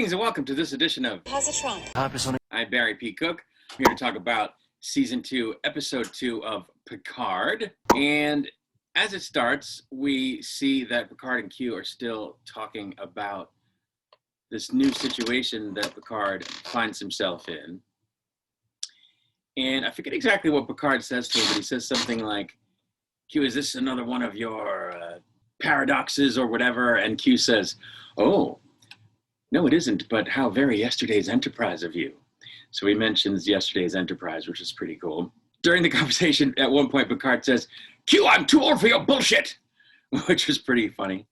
Greetings and welcome to this edition of Positron. I'm Barry P. Cook. I'm here to talk about Season 2, Episode 2 of Picard. And as it starts, we see that Picard and Q are still talking about this new situation that Picard finds himself in. And I forget exactly what Picard says to him, but he says something like, Q, is this another one of your paradoxes or whatever? And Q says, oh, no, it isn't, but how very yesterday's Enterprise of you. So he mentions yesterday's Enterprise, which is pretty cool. During the conversation, at one point, Picard says, Q, I'm too old for your bullshit, which was pretty funny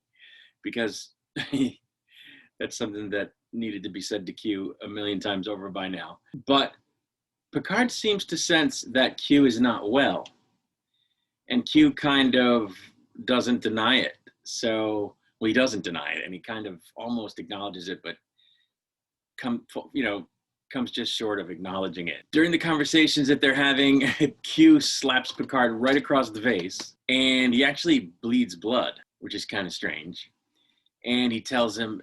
because that's something that needed to be said to Q a million times over by now. But Picard seems to sense that Q is not well, and Q kind of doesn't deny it. So, well, he doesn't deny it, and he kind of almost acknowledges it, but comes just short of acknowledging it. During the conversations that they're having, Q slaps Picard right across the face, and he actually bleeds blood, which is kind of strange. And he tells him,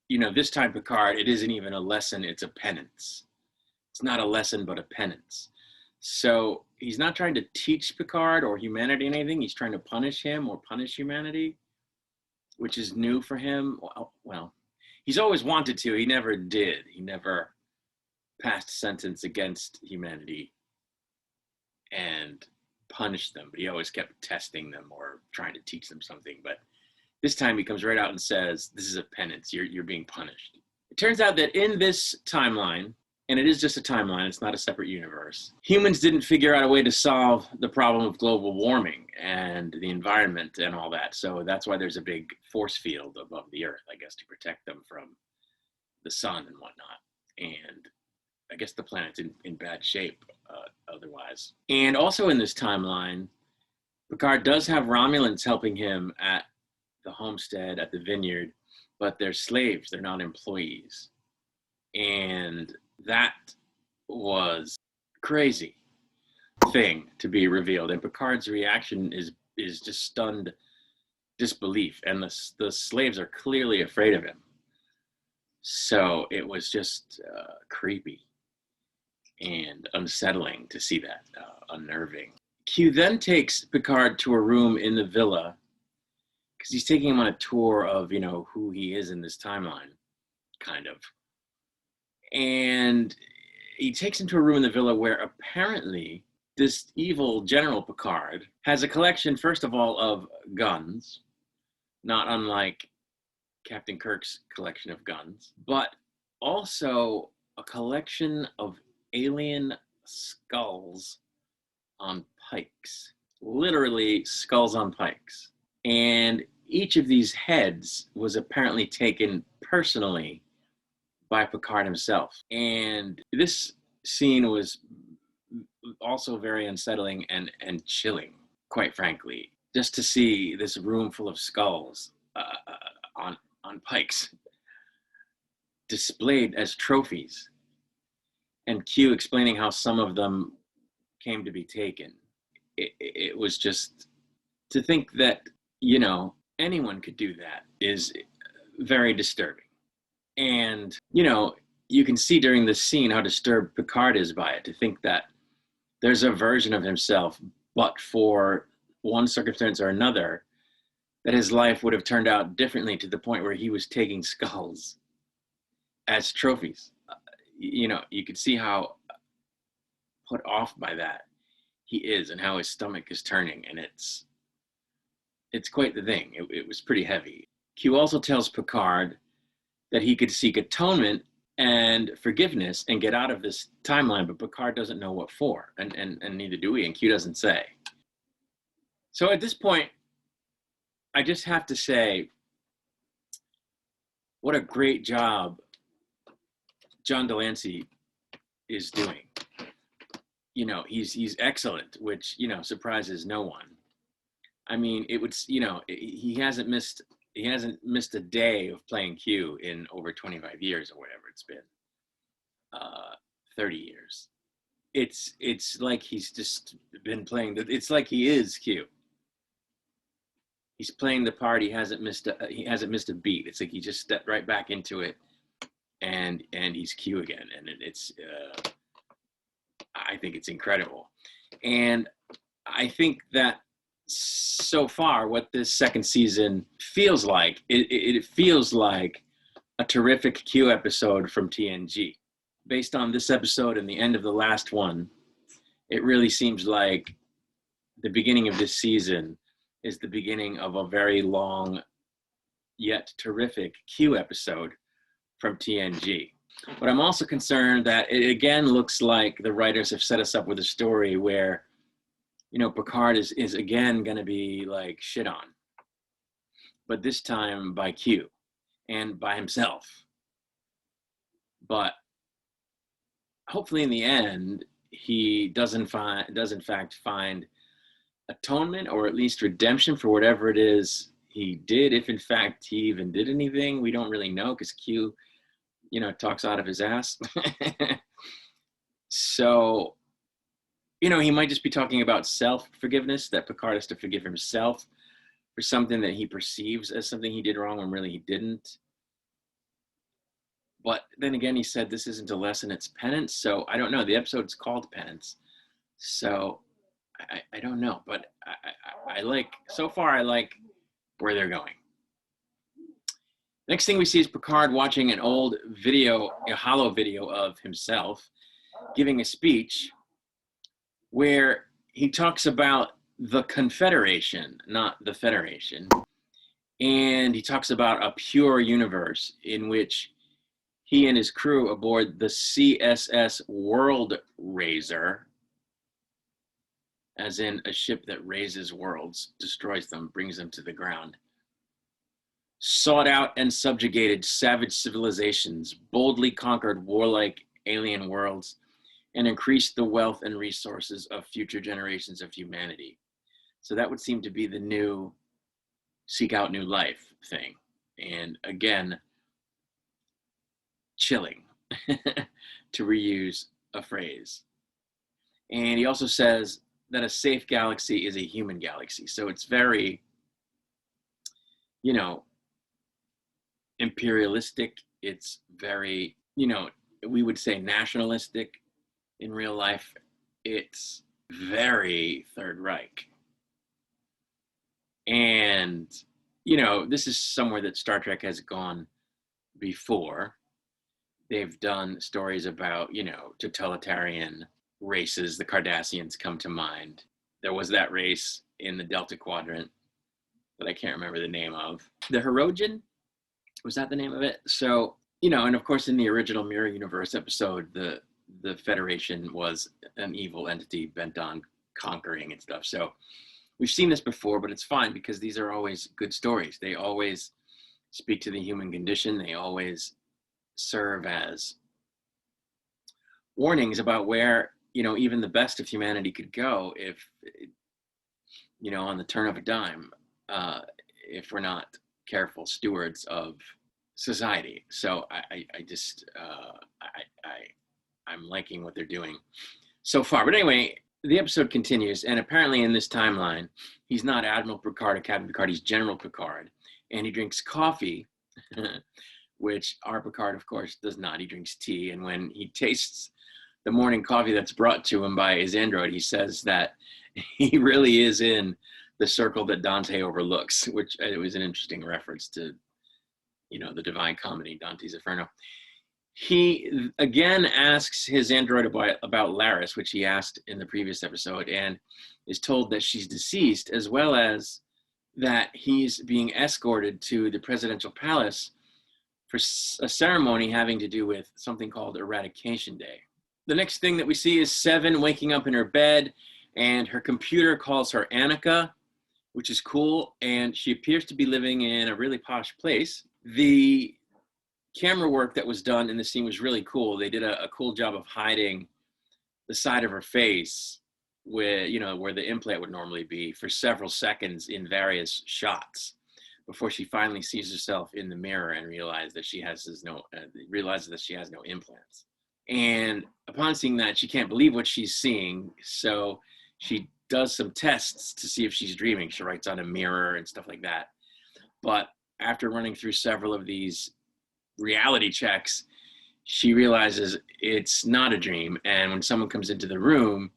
this time, Picard, it isn't even a lesson, it's a penance. It's not a lesson, but a penance. So he's not trying to teach Picard or humanity anything. He's trying to punish him or punish humanity, which is new for him. Well, he's always wanted to. He never did. He never passed sentence against humanity and punished them, but he always kept testing them or trying to teach them something. But this time he comes right out and says, this is a penance. You're being punished. It turns out that in this timeline, and it is just a timeline, it's not a separate universe, humans didn't figure out a way to solve the problem of global warming and the environment and all that. So that's why there's a big force field above the Earth, I guess, to protect them from the sun and whatnot. And I guess the planet's in bad shape otherwise. And also in this timeline, Picard does have Romulans helping him at the homestead, at the vineyard, but they're slaves, they're not employees. And that was crazy thing to be revealed, and Picard's reaction is just stunned disbelief, and the slaves are clearly afraid of him. So it was just creepy and unsettling to see that, unnerving. Q then takes Picard to a room in the villa because he's taking him on a tour of who he is in this timeline, kind of. And he takes him to a room in the villa where apparently this evil General Picard has a collection, first of all, of guns, not unlike Captain Kirk's collection of guns, but also a collection of alien skulls on pikes, literally skulls on pikes. And each of these heads was apparently taken personally by Picard himself. And this scene was also very unsettling and chilling, quite frankly, just to see this room full of skulls on pikes displayed as trophies, and Q explaining how some of them came to be taken. It was just, to think that, anyone could do that is very disturbing. And, you can see during this scene how disturbed Picard is by it, to think that there's a version of himself, but for one circumstance or another, that his life would have turned out differently to the point where he was taking skulls as trophies. You could see how put off by that he is and how his stomach is turning, and it's quite the thing. It was pretty heavy. Q also tells Picard that he could seek atonement and forgiveness and get out of this timeline, but Picard doesn't know what for, and neither do we, and Q doesn't say. So at this point, I just have to say, what a great job John Delancey is doing. He's excellent, which, surprises no one. I mean, it would, he hasn't missed a day of playing Q in over 25 years or whatever it's been, 30 years. It's like he's just been playing, it's like he is Q. He's playing the part. He hasn't missed a beat. It's like he just stepped right back into it and he's Q again, and it's I think it's incredible. And I think that so far what this second season feels like, it feels like a terrific Q episode from TNG. Based on this episode and the end of the last one, it really seems like the beginning of this season is the beginning of a very long yet terrific Q episode from TNG. But I'm also concerned that it again looks like the writers have set us up with a story where, you know, Picard is again going to be like shit on, but this time by Q and by himself. But hopefully in the end, he does in fact find atonement, or at least redemption for whatever it is he did. If in fact he even did anything, we don't really know, because Q, you know, talks out of his ass. So, you know, he might just be talking about self-forgiveness, that Picard has to forgive himself for something that he perceives as something he did wrong when really he didn't. But then again, he said this isn't a lesson, it's penance. So I don't know. The episode's called Penance. So I don't know. But I like, so far, I like where they're going. Next thing we see is Picard watching an old video, a holo video of himself giving a speech where he talks about the Confederation, not the Federation. And he talks about a pure universe in which he and his crew aboard the CSS World Raiser, as in a ship that raises worlds, destroys them, brings them to the ground, sought out and subjugated savage civilizations, boldly conquered warlike alien worlds, and increased the wealth and resources of future generations of humanity. So that would seem to be the new seek out new life thing. And again, chilling, to reuse a phrase. And he also says that a safe galaxy is a human galaxy. So it's very, you know, imperialistic. It's very, you know, we would say nationalistic in real life. It's very Third Reich. And, you know, this is somewhere that Star Trek has gone before. They've done stories about, you know, totalitarian races. The Cardassians come to mind. There was that race in the Delta Quadrant that I can't remember the name of. The Hirogen? Was that the name of it? So, you know, and of course in the original Mirror Universe episode, the Federation was an evil entity bent on conquering and stuff. So we've seen this before, but it's fine because these are always good stories. They always speak to the human condition. They always serve as warnings about where, you know, even the best of humanity could go if, you know, on the turn of a dime, if we're not careful stewards of society. So I'm liking what they're doing so far. But anyway, the episode continues, and apparently in this timeline, he's not Admiral Picard or Captain Picard, he's General Picard, and he drinks coffee, which our Picard, of course, does not. He drinks tea, and when he tastes the morning coffee that's brought to him by his android, he says that he really is in the circle that Dante overlooks, which it was an interesting reference to, you know, the Divine Comedy, Dante's Inferno. He again asks his android about Laris, which he asked in the previous episode, and is told that she's deceased, as well as that he's being escorted to the presidential palace for a ceremony having to do with something called Eradication Day. The next thing that we see is Seven waking up in her bed, and her computer calls her Annika, which is cool, and she appears to be living in a really posh place. The camera work that was done in the scene was really cool. They did a cool job of hiding the side of her face where, you know, where the implant would normally be for several seconds in various shots before she finally sees herself in the mirror and realizes that she has no implants. And upon seeing that, she can't believe what she's seeing. So she does some tests to see if she's dreaming. She writes on a mirror and stuff like that. But after running through several of these reality checks, she realizes it's not a dream. And when someone comes into the room,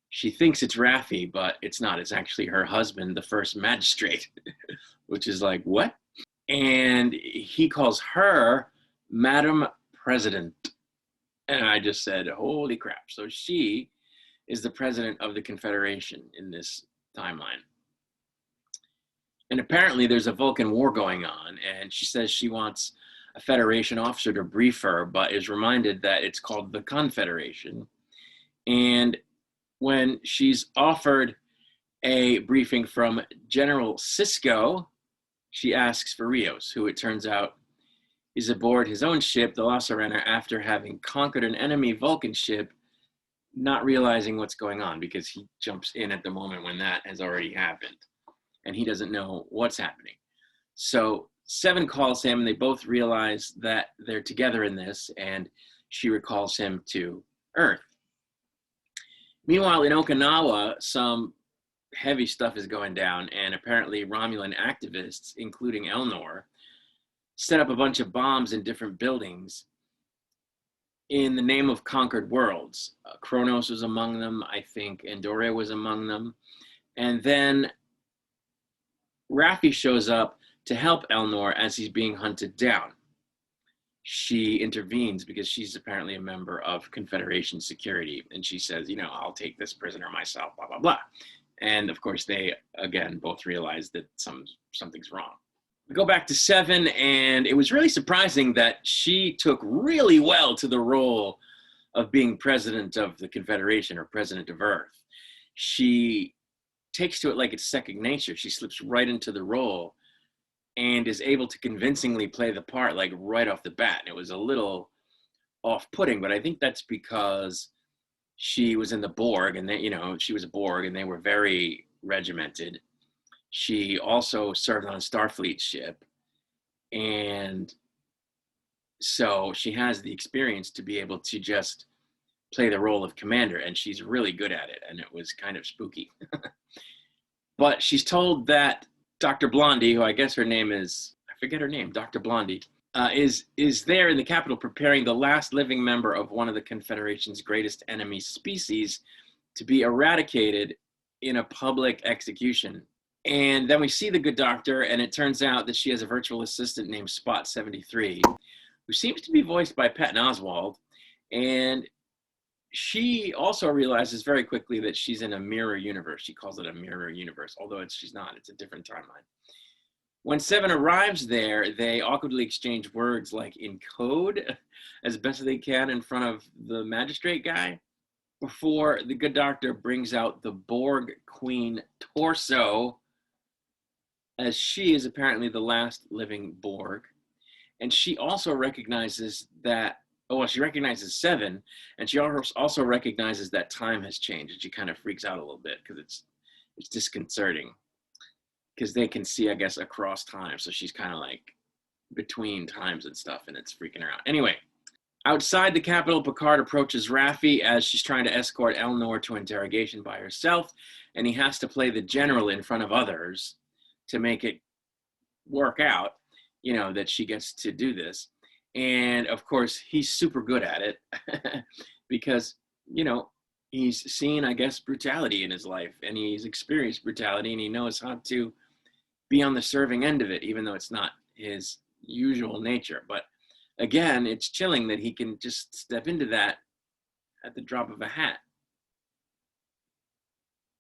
she thinks it's Rafi, but it's not. It's actually her husband, the first magistrate, which is like, what? And he calls her Madam President. And I just said, holy crap. So she is the president of the Confederation in this timeline. And apparently there's a Vulcan war going on, and she says she wants a Federation officer to brief her, but is reminded that it's called the Confederation. And when she's offered a briefing from General Sisko, she asks for Rios, who it turns out is aboard his own ship, the La Sirena, after having conquered an enemy Vulcan ship, not realizing what's going on because he jumps in at the moment when that has already happened. And he doesn't know what's happening. So Seven calls him, and they both realize that they're together in this, and she recalls him to Earth. Meanwhile, in Okinawa, some heavy stuff is going down, and apparently Romulan activists, including Eleanor, set up a bunch of bombs in different buildings in the name of conquered worlds. Kronos was among them, I think Andoria was among them. And then Rafi shows up to help Eleanor as he's being hunted down. She intervenes because she's apparently a member of Confederation security, and she says, you know, I'll take this prisoner myself, blah, blah, blah. And of course, they, again, both realize that something's wrong. We go back to Seven, and it was really surprising that she took really well to the role of being president of the Confederation or president of Earth. She takes to it like it's second nature. She slips right into the role and is able to convincingly play the part like right off the bat. And it was a little off-putting, but I think that's because she was in the Borg, and they, you know, she was a Borg, and they were very regimented. She also served on a Starfleet ship, and so she has the experience to be able to just play the role of commander, and she's really good at it, and it was kind of spooky. But she's told that Dr. Blondie, who I guess her name is, I forget her name, Dr. Blondie, is there in the Capitol preparing the last living member of one of the Confederation's greatest enemy species to be eradicated in a public execution. And then we see the good doctor, and it turns out that she has a virtual assistant named Spot 73, who seems to be voiced by Patton Oswalt. And she also realizes very quickly that she's in a mirror universe. She calls it a mirror universe, although she's not. It's a different timeline. When Seven arrives there, they awkwardly exchange words like in code as best they can in front of the magistrate guy before the good doctor brings out the Borg Queen torso, as she is apparently the last living Borg. And she also recognizes that, she recognizes Seven, and she also recognizes that time has changed, and she kind of freaks out a little bit because it's disconcerting because they can see, I guess, across time. So she's kind of like between times and stuff, and it's freaking her out. Anyway, outside the Capitol, Picard approaches Rafi as she's trying to escort Eleanor to interrogation by herself, and he has to play the general in front of others to make it work out, you know, that she gets to do this. And of course, he's super good at it because, you know, he's seen, I guess, brutality in his life, and he's experienced brutality, and he knows how to be on the serving end of it, even though it's not his usual nature. But again, it's chilling that he can just step into that at the drop of a hat,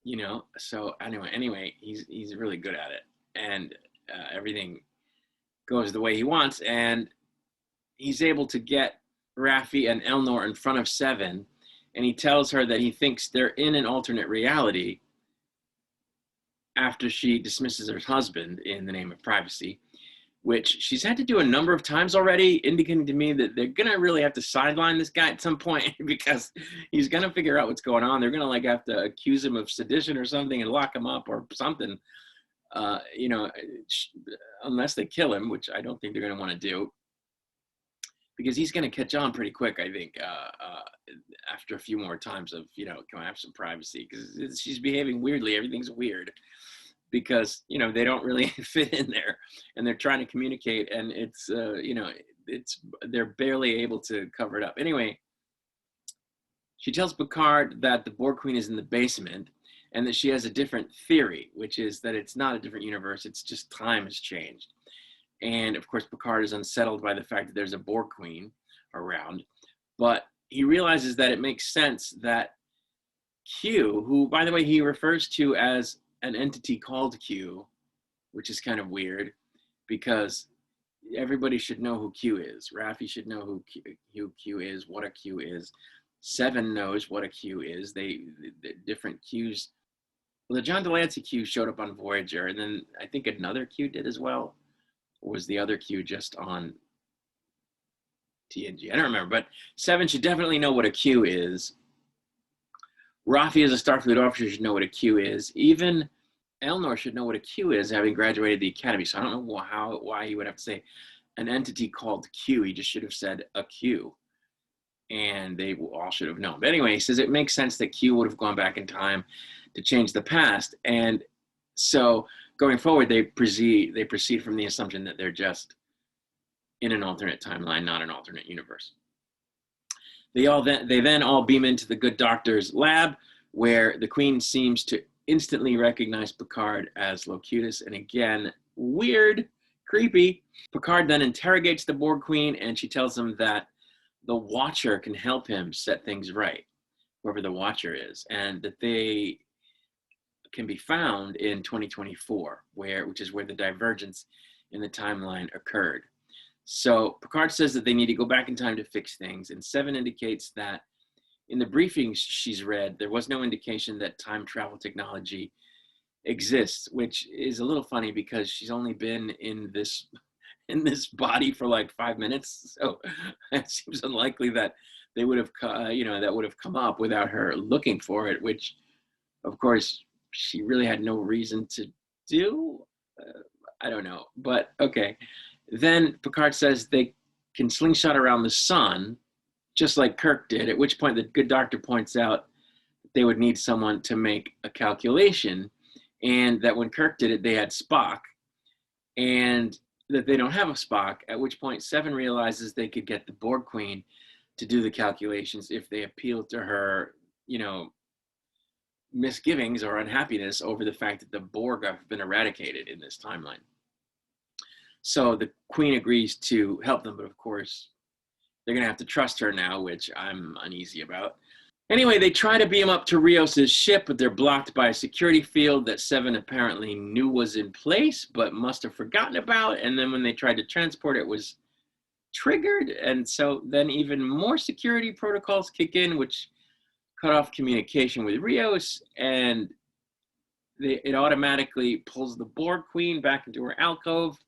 you know? So anyway, he's really good at it, and everything goes the way he wants, and he's able to get Rafi and Eleanor in front of Seven, and he tells her that he thinks they're in an alternate reality after she dismisses her husband in the name of privacy, which she's had to do a number of times already, indicating to me that they're gonna really have to sideline this guy at some point because he's gonna figure out what's going on. They're gonna like have to accuse him of sedition or something and lock him up or something, you know, unless they kill him, which I don't think they're gonna wanna do, because he's gonna catch on pretty quick, I think, after a few more times of, you know, can I have some privacy? Because she's behaving weirdly, everything's weird. because, you know, they don't really fit in there, and they're trying to communicate, and it's, you know, they're barely able to cover it up. Anyway, she tells Picard that the Borg Queen is in the basement and that she has a different theory, which is that it's not a different universe, it's just time has changed. And of course, Picard is unsettled by the fact that there's a Borg Queen around, but he realizes that it makes sense that Q, who, by the way, he refers to as an entity called Q, which is kind of weird because everybody should know who Q is. Rafi should know who Q is, what a Q is. Seven knows what a Q is. The different Qs. Well, the John Delancey Q showed up on Voyager, and then I think another Q did as well. Or was the other Q just on TNG? I don't remember, but Seven should definitely know what a Q is. Rafi, as a Starfleet officer, should know what a Q is. Even Eleanor should know what a Q is, having graduated the academy. So I don't know why he would have to say an entity called Q. He just should have said a Q, and they all should have known. But anyway, he says it makes sense that Q would have gone back in time to change the past, and so going forward, they proceed from the assumption that they're just in an alternate timeline, not an alternate universe. They then all beam into the good doctor's lab, where the Queen seems to instantly recognize Picard as Locutus, and again, weird, creepy. Picard then interrogates the Borg Queen, and she tells him that the Watcher can help him set things right, whoever the Watcher is, and that they can be found in 2024, which is where the divergence in the timeline occurred. So Picard says that they need to go back in time to fix things, and Seven indicates that in the briefings she's read, there was no indication that time travel technology exists, which is a little funny because she's only been in this body for like 5 minutes, so it seems unlikely that they would have, that would have come up without her looking for it, which, of course, she really had no reason to do. I don't know, but okay. Then Picard says they can slingshot around the sun, just like Kirk did, at which point the good doctor points out they would need someone to make a calculation, and that when Kirk did it, they had Spock, and that they don't have a Spock, at which point Seven realizes they could get the Borg Queen to do the calculations if they appeal to her, misgivings or unhappiness over the fact that the Borg have been eradicated in this timeline. So the Queen agrees to help them, but of course, they're going to have to trust her now, which I'm uneasy about. Anyway, they try to beam up to Rios' ship, but they're blocked by a security field that Seven apparently knew was in place, but must have forgotten about. And then when they tried to transport it was triggered. And so then even more security protocols kick in, which cut off communication with Rios, and it automatically pulls the Borg Queen back into her alcove.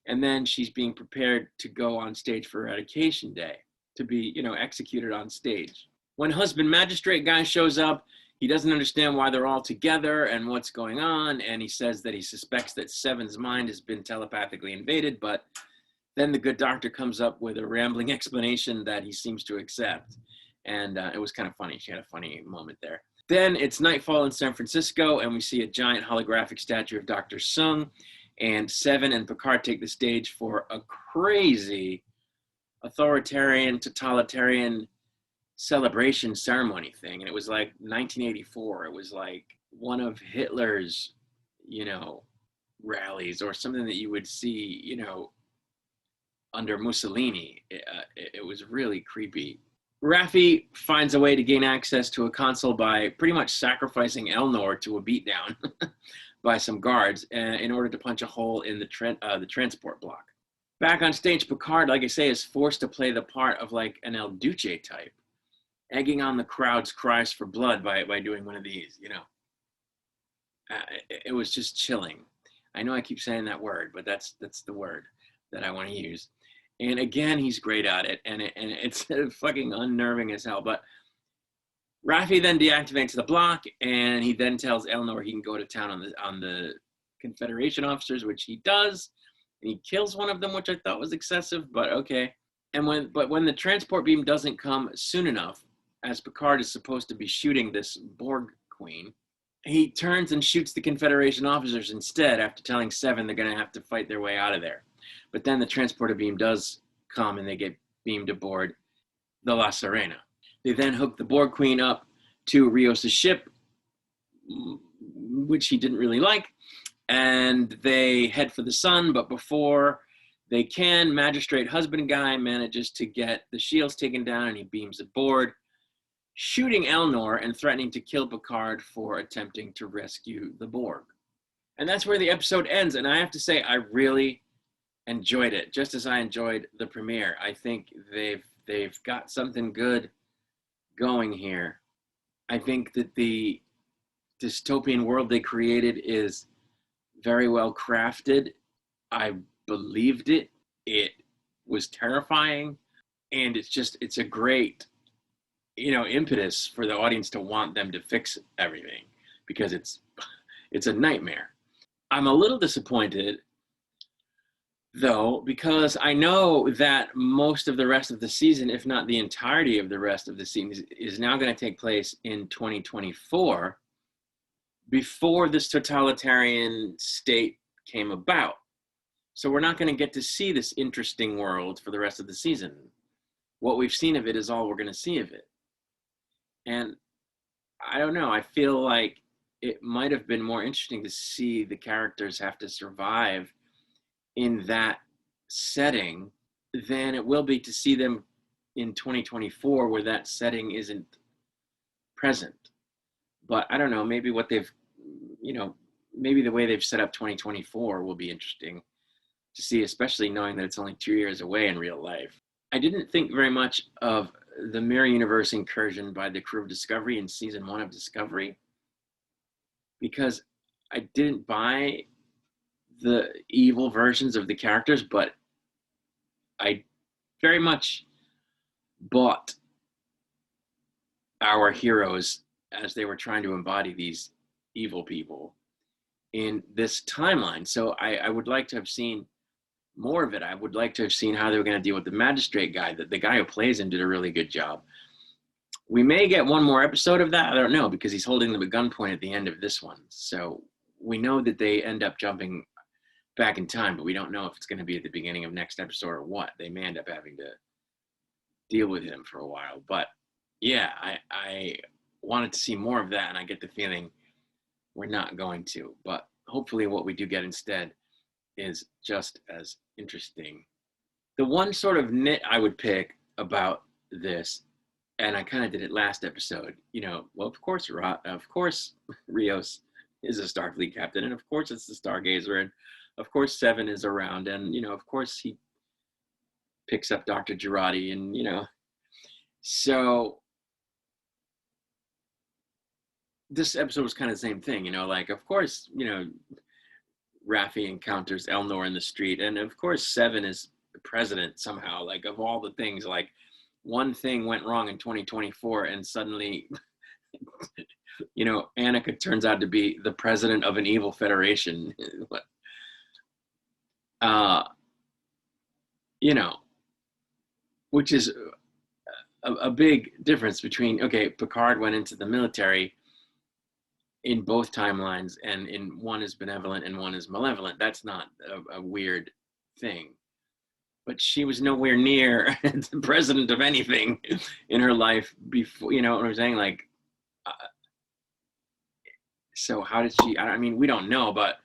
And then she's being prepared to go on stage for Eradication Day, to be, executed on stage. When husband magistrate guy shows up, he doesn't understand why they're all together and what's going on, and he says that he suspects that Seven's mind has been telepathically invaded, but then the good doctor comes up with a rambling explanation that he seems to accept, and it was kind of funny. She had a funny moment there. Then it's nightfall in San Francisco, and we see a giant holographic statue of Dr. Sung, and Seven and Picard take the stage for a crazy authoritarian, totalitarian celebration ceremony thing. And it was like 1984. It was like one of Hitler's, rallies, or something that you would see, under Mussolini. It was really creepy. Rafi finds a way to gain access to a console by pretty much sacrificing Eleanor to a beatdown by some guards in order to punch a hole in the transport block. Back on stage, Picard, like I say, is forced to play the part of like an El Duce type, egging on the crowd's cries for blood by doing one of these, It was just chilling. I know I keep saying that word, but that's the word that I want to use. And again, he's great at it, and it's fucking unnerving as hell. But Rafi then deactivates the block, and he then tells Eleanor he can go to town on the Confederation officers, which he does, and he kills one of them, which I thought was excessive, but okay. And when the transport beam doesn't come soon enough, as Picard is supposed to be shooting this Borg Queen, he turns and shoots the Confederation officers instead after telling Seven they're going to have to fight their way out of there. But then the transporter beam does come and they get beamed aboard the La Serena. They then hook the Borg Queen up to Rios' ship, which he didn't really like, and they head for the sun, but before they can, Magistrate Husband Guy manages to get the shields taken down and he beams aboard, shooting Eleanor and threatening to kill Picard for attempting to rescue the Borg. And that's where the episode ends, and I have to say, I really enjoyed it, just as I enjoyed the premiere. I think they've got something good going here. I think that the dystopian world they created is very well crafted. I believed it. It was terrifying, and it's a great, impetus for the audience to want them to fix everything, because it's a nightmare. I'm a little disappointed, though, because I know that most of the rest of the season, if not the entirety of the rest of the season, is now going to take place in 2024, before this totalitarian state came about. So we're not going to get to see this interesting world for the rest of the season. What we've seen of it is all we're going to see of it. And I don't know, I feel like it might have been more interesting to see the characters have to survive in that setting than it will be to see them in 2024 where that setting isn't present. But I don't know, maybe what they've, maybe the way they've set up 2024 will be interesting to see, especially knowing that it's only 2 years away in real life. I didn't think very much of the Mirror Universe incursion by the crew of Discovery in season 1 of Discovery, because I didn't buy the evil versions of the characters, but I very much bought our heroes as they were trying to embody these evil people in this timeline. So I would like to have seen more of it. I would like to have seen how they were going to deal with the magistrate guy. That the guy who plays him did a really good job. We may get one more episode of that. I don't know, because he's holding them at gunpoint at the end of this one. So we know that they end up jumping back in time, but we don't know if it's going to be at the beginning of next episode or what. They may end up having to deal with him for a while. But yeah, I wanted to see more of that, and I get the feeling we're not going to. But hopefully what we do get instead is just as interesting. The one sort of nit I would pick about this, and I kind of did it last episode, well, of course Rios is a Starfleet captain, and of course it's the Stargazer, and of course Seven is around, and of course he picks up Dr. Girardi, and so this episode was kind of the same thing, like, of course, Rafi encounters Eleanor in the street, and of course Seven is the president somehow. Like, of all the things, like, one thing went wrong in 2024 and suddenly Annika turns out to be the president of an evil federation. Which is a big difference between, okay, Picard went into the military in both timelines, and in one is benevolent and one is malevolent. That's not a weird thing. But she was nowhere near the president of anything in her life before, you know what I'm saying? Like, so how did she, I mean, we don't know, but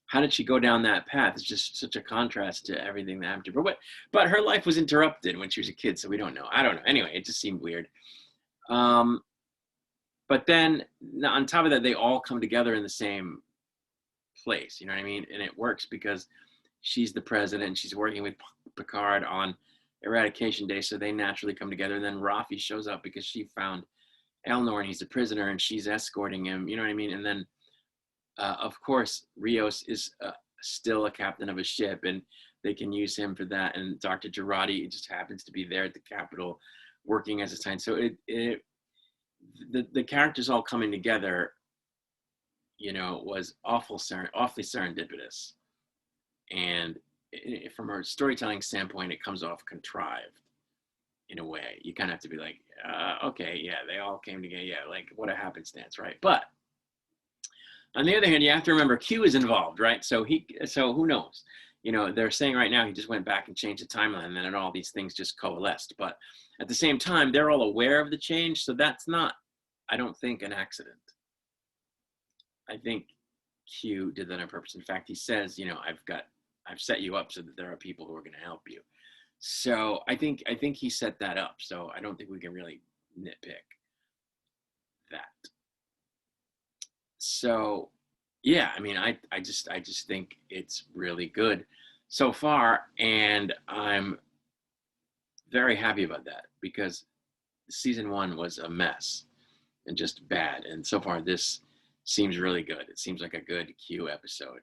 how did she go down that path? It's just such a contrast to everything that happened to her. But her life was interrupted when she was a kid, so we don't know. I don't know. Anyway, it just seemed weird. But then on top of that, they all come together in the same place, you know what I mean? And it works because she's the president and she's working with Picard on Eradication Day, so they naturally come together. And then Rafi shows up because she found Eleanor and he's a prisoner and she's escorting him, you know what I mean? And then, of course, Rios is still a captain of a ship and they can use him for that. And Dr. Girardi just happens to be there at the Capitol working as a sign. So the characters all coming together, you know, was awfully serendipitous. And from a storytelling standpoint, it comes off contrived in a way. You kind of have to be like, okay, yeah, they all came together. Yeah, like what a happenstance, right? But On the other hand, you have to remember Q is involved, right? So who knows? They're saying right now he just went back and changed the timeline, and then all these things just coalesced. But at the same time, they're all aware of the change, so that's not, I don't think, an accident. I think Q did that on purpose. In fact, he says, I've set you up so that there are people who are going to help you. So I think he set that up. So I don't think we can really nitpick that. So yeah, I mean, I just think it's really good so far, and I'm very happy about that because season 1 was a mess and just bad, and so far this seems really good. It seems like a good Q episode.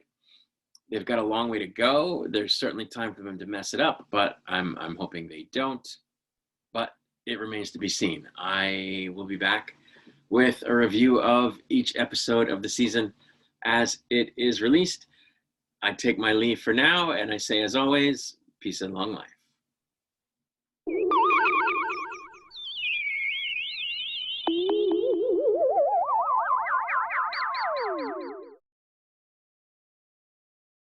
They've got a long way to go. There's certainly time for them to mess it up, but I'm hoping they don't. But it remains to be seen. I will be back with a review of each episode of the season as it is released. I take my leave for now, and I say, as always, peace and long life.